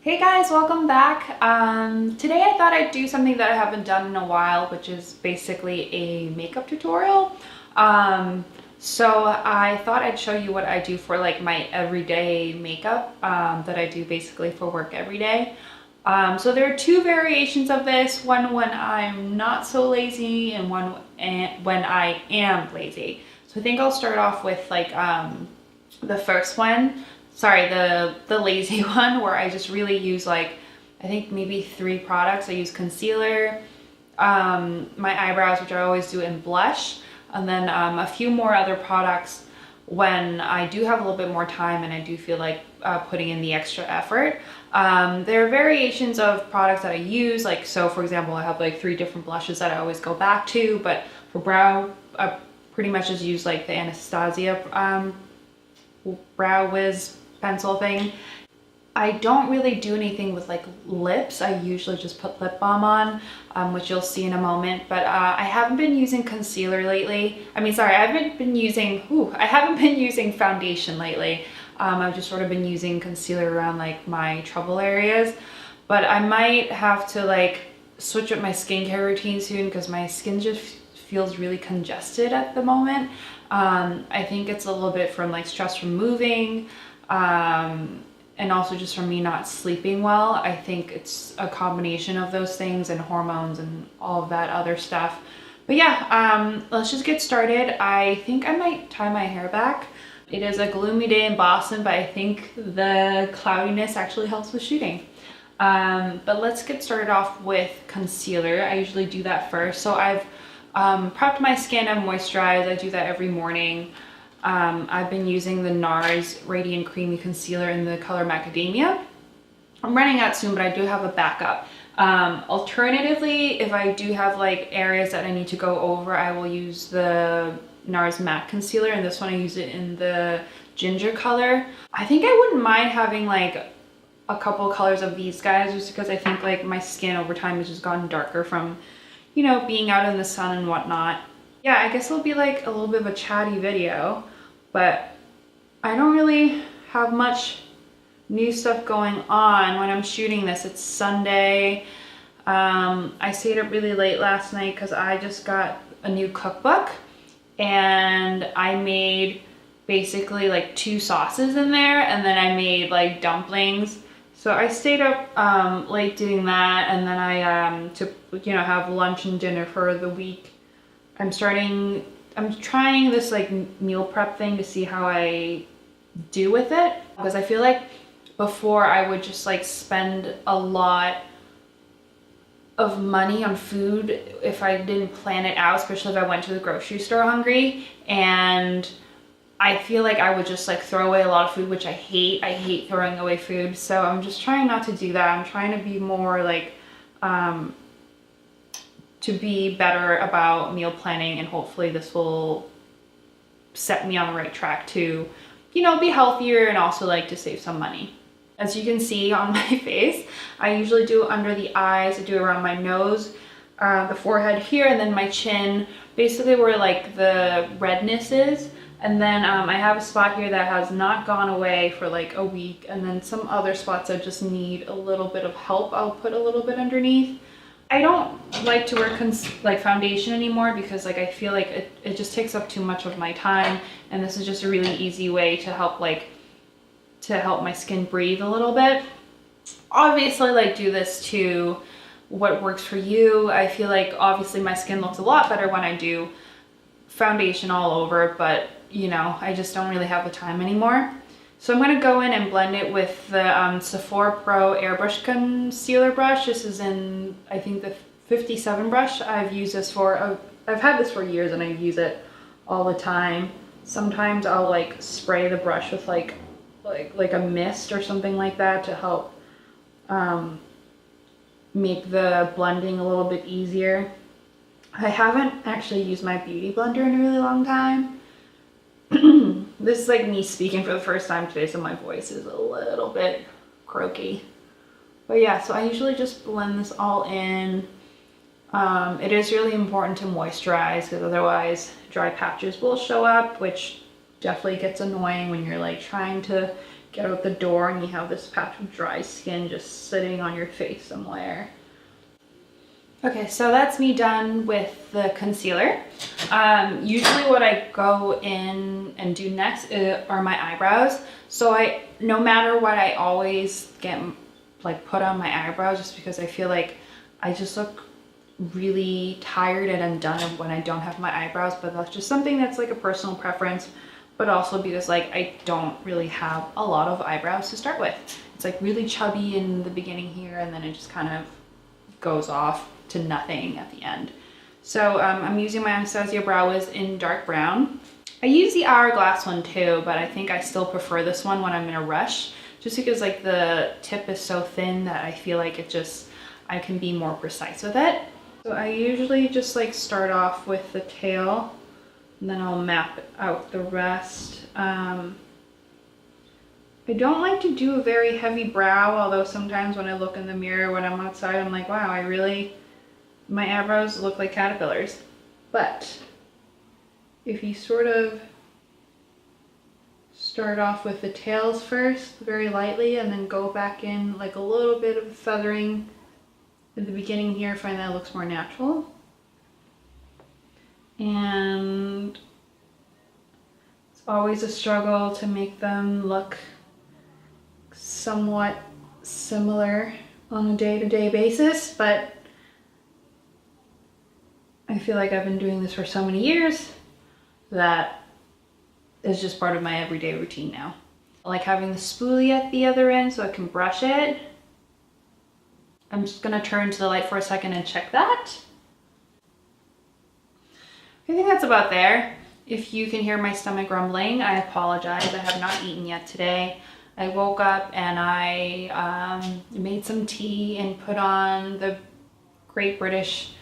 Hey guys, welcome back. Today I thought I'd do something that I haven't done in a while, which is basically a makeup tutorial. So I thought I'd show you what I do for like my everyday makeup that I do basically for work every day. So there are two variations of this, one when I'm not so lazy and one when I am lazy. So I think I'll start off with like the first one. Sorry, the lazy one, where I just really use like, I think maybe 3 products. I use concealer, my eyebrows, which I always do in blush, and then a few more other products when I do have a little bit more time and I do feel like putting in the extra effort. There are variations of products that I use, like, so for example, I have like 3 different blushes that I always go back to, but for brow, I pretty much just use like the Anastasia Brow Wiz pencil thing. I don't really do anything with like lips. I usually just put lip balm on, which you'll see in a moment, but I haven't been using concealer lately. I haven't been using foundation lately. I've just sort of been using concealer around like my trouble areas, but I might have to like switch up my skincare routine soon because my skin just feels really congested at the moment. I think it's a little bit from like stress from moving, and also just from me not sleeping well. I think it's a combination of those things and hormones and all of that other stuff. But yeah, let's just get started. I think I might tie my hair back. It is a gloomy day in Boston, but I think the cloudiness actually helps with shooting. But let's get started off with concealer. I usually do that first. So I've prepped my skin and moisturized. I do that every morning. I've been using the Nars Radiant Creamy Concealer in the color Macadamia. I'm running out soon, but I do have a backup. Alternatively, if I do have like areas that I need to go over, I will use the Nars Map Concealer, and this one I use it in the ginger color. I think I wouldn't mind having like a couple colors of these guys, just because I think like my skin over time has just gotten darker from, you know, being out in the sun and whatnot. Yeah, I guess it'll be like a little bit of a chatty video, but I don't really have much new stuff going on when I'm shooting this. It's Sunday. I stayed up really late last night because I just got a new cookbook and I made basically like 2 sauces in there, and then I made like dumplings. So I stayed up late doing that, and then I to, you know, have lunch and dinner for the week. I'm trying this like meal prep thing to see how I do with it, because I feel like before I would just like spend a lot of money on food if I didn't plan it out, especially if I went to the grocery store hungry, and I feel like I would just like throw away a lot of food, which I hate. I hate throwing away food. So I'm just trying not to do that. I'm trying to be more like, to be better about meal planning, and hopefully this will set me on the right track to, you know, be healthier and also like to save some money. As you can see on my face, I usually do it under the eyes. I do it around my nose, the forehead here, and then my chin, basically where like the redness is. And then I have a spot here that has not gone away for like a week, and then some other spots that just need a little bit of help. I'll put a little bit underneath. I don't like to wear like foundation anymore because like I feel like it just takes up too much of my time, and this is just a really easy way to help my skin breathe a little bit. Obviously, like, do this to what works for you. I feel like obviously my skin looks a lot better when I do foundation all over, but you know, I just don't really have the time anymore. So I'm going to go in and blend it with the Sephora Pro Airbrush Concealer brush. This is in, I think, the 57 brush. I've used this for, I've had this for years and I use it all the time. Sometimes I'll like spray the brush with like a mist or something like that to help make the blending a little bit easier. I haven't actually used my beauty blender in a really long time. This is like me speaking for the first time today, so my voice is a little bit croaky. But yeah, so I usually just blend this all in. It is really important to moisturize because otherwise dry patches will show up, which definitely gets annoying when you're like trying to get out the door and you have this patch of dry skin just sitting on your face somewhere. Okay, so that's me done with the concealer. Usually what I go in and do next are my eyebrows. So no matter what, I always get like put on my eyebrows just because I feel like I just look really tired and undone when I don't have my eyebrows, but that's just something that's like a personal preference, but also because like I don't really have a lot of eyebrows to start with. It's like really chubby in the beginning here, and then it just kind of goes off to nothing at the end. So I'm using my Anastasia brow wiz in dark brown. I use the hourglass one too, but I think I still prefer this one when I'm in a rush, just because like the tip is so thin that I feel like I can be more precise with it. So I usually just like start off with the tail and then I'll map out the rest. I don't like to do a very heavy brow, although sometimes when I look in the mirror when I'm outside, I'm like, wow, my eyebrows look like caterpillars. But if you sort of start off with the tails first, very lightly, and then go back in like a little bit of feathering at the beginning here, find that looks more natural. And it's always a struggle to make them look somewhat similar on a day-to-day basis, but I feel like I've been doing this for so many years that it's just part of my everyday routine now. I like having the spoolie at the other end so I can brush it. I'm just gonna turn to the light for a second and check that. I think that's about there. If you can hear my stomach rumbling, I apologize. I have not eaten yet today. I woke up and I made some tea and put on the Great British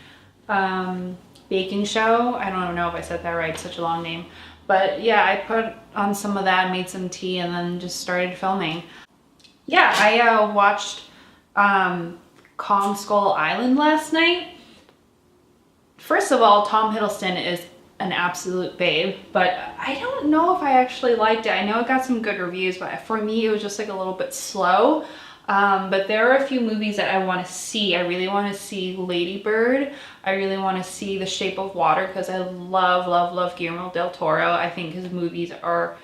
Baking Show. I don't know if I said that right, such a long name. But yeah, I put on some of that, made some tea, and then just started filming. Yeah, I watched Kong Skull Island last night. First of all, Tom Hiddleston is an absolute babe, but I don't know if I actually liked it. I know it got some good reviews, but for me it was just like a little bit slow. But there are a few movies that I want to see. I really want to see Lady Bird. I really want to see The Shape of Water because I love Guillermo del Toro. I think his movies are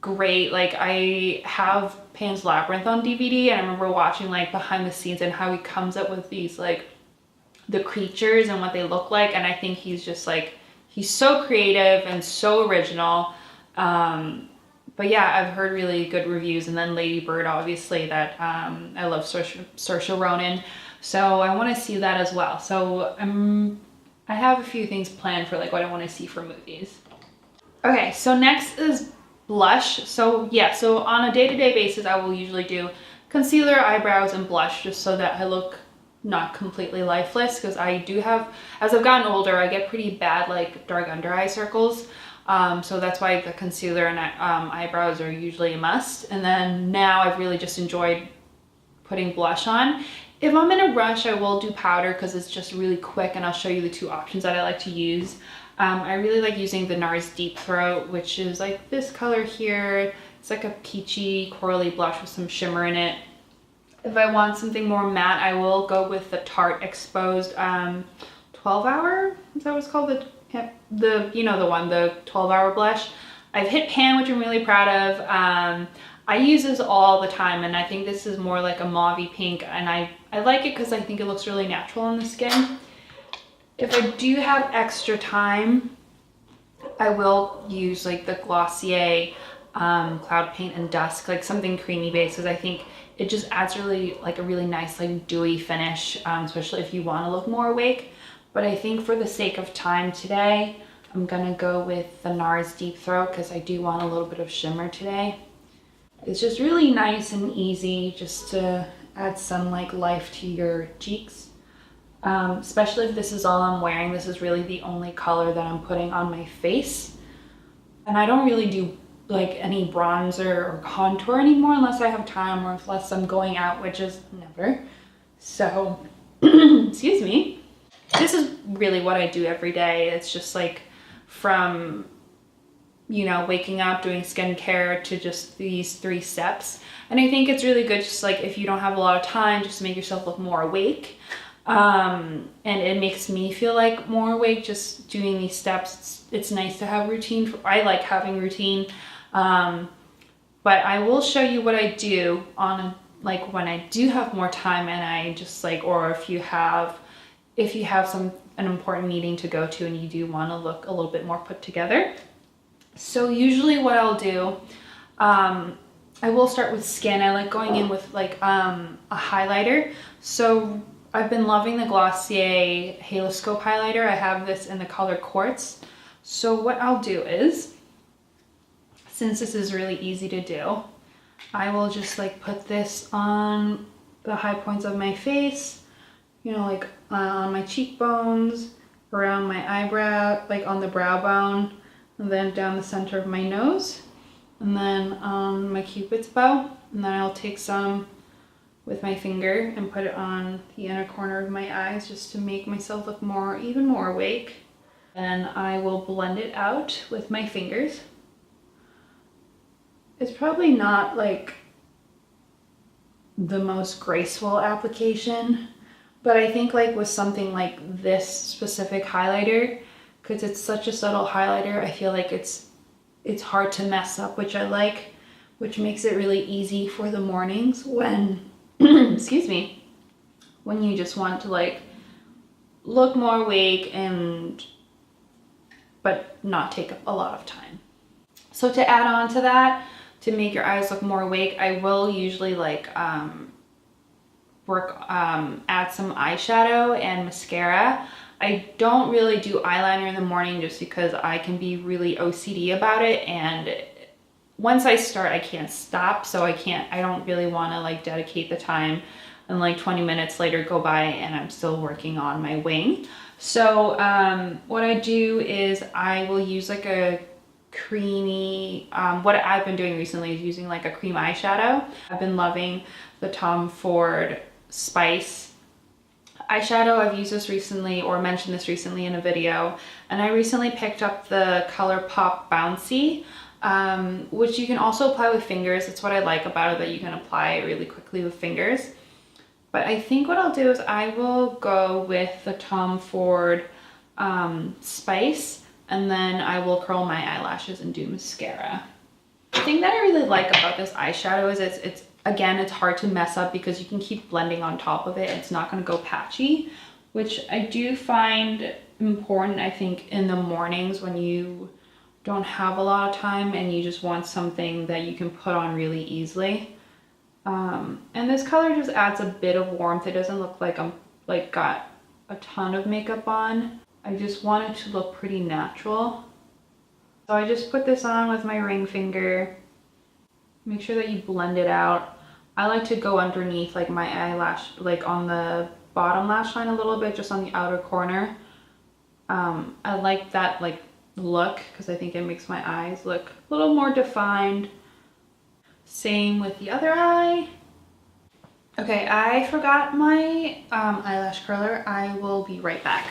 great. Like, I have Pan's Labyrinth on DVD, and I remember watching like behind the scenes and how he comes up with these like the creatures and what they look like, and I think he's just like, he's so creative and so original. But yeah, I've heard really good reviews. And then Lady Bird, obviously, that I love Saoirse Ronan, so I want to see that as well. So I have a few things planned for like what I want to see for movies. Okay, so next is blush. So yeah, so on a day-to-day basis, I will usually do concealer, eyebrows, and blush just so that I look not completely lifeless, because I do have, as I've gotten older, I get pretty bad like dark under eye circles. So that's why the concealer and eyebrows are usually a must. And then now I've really just enjoyed putting blush on. If I'm in a rush, I will do powder because it's just really quick, and I'll show you the two options that I like to use. I really like using the Nars Deep Throat, which is like this color here. It's like a peachy corally blush with some shimmer in it. If I want something more matte, I will go with the Tarte Exposed 12 Hour. Is that what it's called? You know, the one, the 12 Hour blush. I've hit pan, which I'm really proud of. I use this all the time, and I think this is more like a mauvey pink, and I like it because I think it looks really natural on the skin. If I do have extra time, I will use like the Glossier Cloud Paint and Dusk, like something creamy based, because I think it just adds really like a really nice like dewy finish, especially if you want to look more awake. But I think for the sake of time today, I'm gonna go with the Nars Deep Throat because I do want a little bit of shimmer today. It's just really nice and easy just to add some like life to your cheeks. Especially if this is all I'm wearing. This is really the only color that I'm putting on my face. And I don't really do like any bronzer or contour anymore unless I have time or unless I'm going out, which is never. So, excuse me. This is really what I do every day. It's just like from you know, waking up, doing skincare, to just these 3 steps. And I think it's really good, just like if you don't have a lot of time, just to make yourself look more awake. And it makes me feel like more awake just doing these steps. It's nice to have routine. I like having routine. But I will show you what I do on like when I do have more time, and I just like, or if you have an important meeting to go to and you do want to look a little bit more put together. So usually what I'll do, I will start with skin. I like going in with like a highlighter. So I've been loving the Glossier Haloscope highlighter. I have this in the color Quartz. So what I'll do is, since this is really easy to do, I will just like put this on the high points of my face, you know, like on my cheekbones, around my eyebrow, like on the brow bone, and then down the center of my nose, and then on my cupid's bow. And then I'll take some with my finger and put it on the inner corner of my eyes just to make myself look even more awake. And I will blend it out with my fingers. It's probably not like the most graceful application, but I think like with something like this specific highlighter, because it's such a subtle highlighter, I feel like it's hard to mess up, which I like, which makes it really easy for the mornings when, excuse me, when you just want to like look more awake but not take up a lot of time. So to add on to that, to make your eyes look more awake, I will usually like add some eyeshadow and mascara. I don't really do eyeliner in the morning just because I can be really OCD about it, and once I start I can't stop, so I don't really want to like dedicate the time and like 20 minutes later go by and I'm still working on my wing. So what I do is I will use like a creamy, what I've been doing recently is using like a cream eyeshadow. I've been loving the Tom Ford Spice eyeshadow. I've used this recently, or mentioned this recently in a video, and I recently picked up the Color Pop Bouncy, which you can also apply with fingers. That's what I like about it, that you can apply it really quickly with fingers. But I think what I'll do is I will go with the Tom Ford Spice, and then I will curl my eyelashes and do mascara. The thing that I really like about this eyeshadow is it's again, it's hard to mess up because you can keep blending on top of it. It's not going to go patchy, which I do find important, I think, in the mornings when you don't have a lot of time and you just want something that you can put on really easily. And this color just adds a bit of warmth. It doesn't look like I'm like got a ton of makeup on. I just want it to look pretty natural. So I just put this on with my ring finger. Make sure that you blend it out. I like to go underneath like my eyelash, like on the bottom lash line a little bit, just on the outer corner. I like that like look because I think it makes my eyes look a little more defined. Same with the other eye. Okay, I forgot my eyelash curler. I will be right back.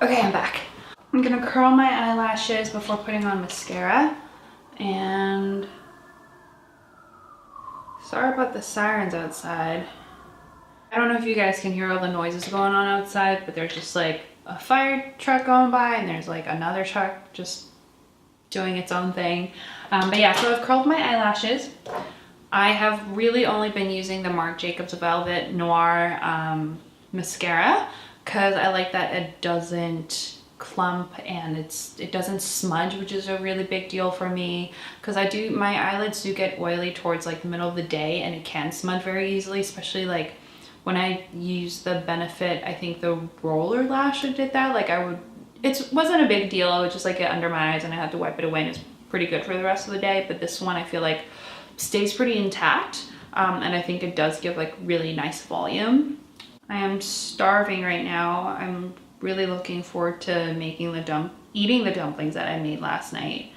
Okay, I'm back. I'm gonna curl my eyelashes before putting on mascara. And sorry about the sirens outside. I don't know if you guys can hear all the noises going on outside, but there's just like a fire truck going by and there's like another truck just doing its own thing. But yeah, so I've curled my eyelashes. I have really only been using the Marc Jacobs Velvet Noir mascara because I like that it doesn't clump and it doesn't smudge, which is a really big deal for me because my eyelids do get oily towards like the middle of the day and it can smudge very easily, especially like when I use the Benefit, I think the roller lash that did that, like it wasn't a big deal. I would just like get under my eyes and I had to wipe it away and it's pretty good for the rest of the day. But this one I feel like stays pretty intact and I think it does give like really nice volume. I am starving right now. I'm really looking forward to eating the dumplings that I made last night.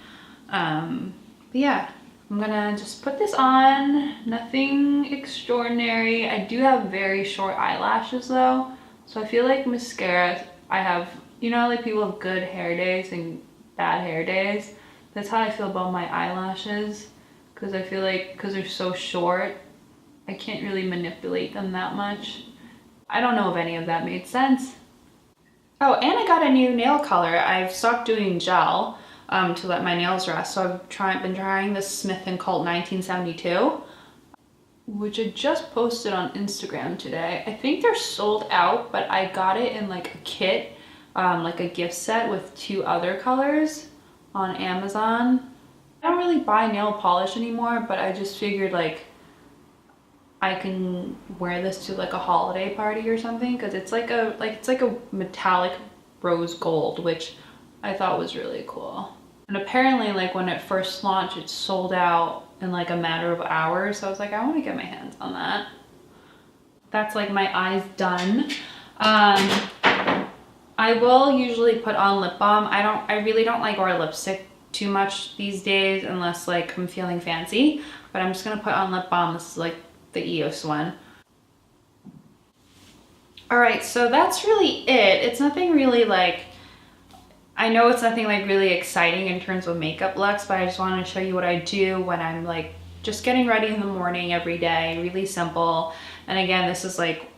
But yeah, I'm gonna just put this on. Nothing extraordinary. I do have very short eyelashes though, so I feel like mascara, I have, you know, like people have good hair days and bad hair days. That's how I feel about my eyelashes, because I feel like because they're so short, I can't really manipulate them that much. I don't know if any of that made sense. Oh, and I got a new nail color. I've stopped doing gel to let my nails rest, so I've been trying this Smith & Colt 1972, which I just posted on Instagram today. I think they're sold out, but I got it in like a kit, like a gift set with 2 other colors on Amazon. I don't really buy nail polish anymore, but I just figured like I can wear this to like a holiday party or something, because it's like a metallic rose gold, which I thought was really cool. And apparently like when it first launched, it sold out in like a matter of hours. So I was like, I want to get my hands on that. That's like my eyes done. I will usually put on lip balm. I really don't like wear lipstick too much these days unless like I'm feeling fancy, but I'm just gonna put on lip balm. This is like the EOS one. All right, so that's really it. It's nothing really like, I know it's nothing like really exciting in terms of makeup looks, but I just wanted to show you what I do when I'm like just getting ready in the morning every day, really simple. And again, this is like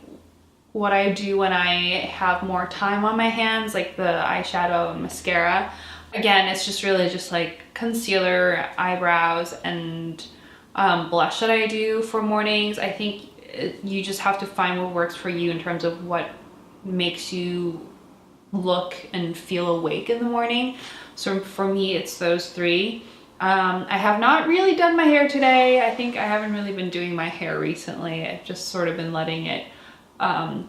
what I do when I have more time on my hands, like the eyeshadow and mascara. Again, it's just really just like concealer, eyebrows, and blush that I do for mornings. I think you just have to find what works for you in terms of what makes you look and feel awake in the morning. So for me, it's those 3. I have not really done my hair today. I think I haven't really been doing my hair recently. I've just sort of been letting it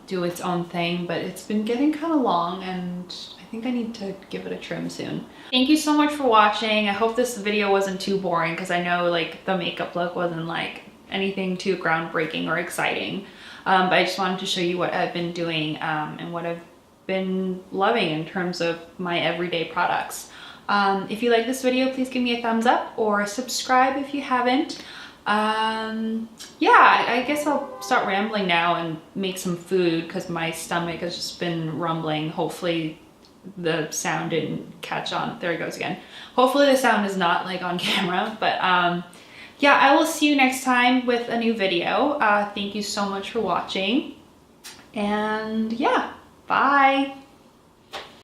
do its own thing, but it's been getting kind of long and I think I need to give it a trim soon. Thank you so much for watching. I hope this video wasn't too boring, because I know like the makeup look wasn't like anything too groundbreaking or exciting. But I just wanted to show you what I've been doing and what I've been loving in terms of my everyday products. If you like this video, please give me a thumbs up or subscribe if you haven't. Yeah, I guess I'll start rambling now and make some food because my stomach has just been rumbling. Hopefully the sound didn't catch on. There it goes again. Hopefully the sound is not like on camera, but yeah, I will see you next time with a new video. Thank you so much for watching, and yeah, bye.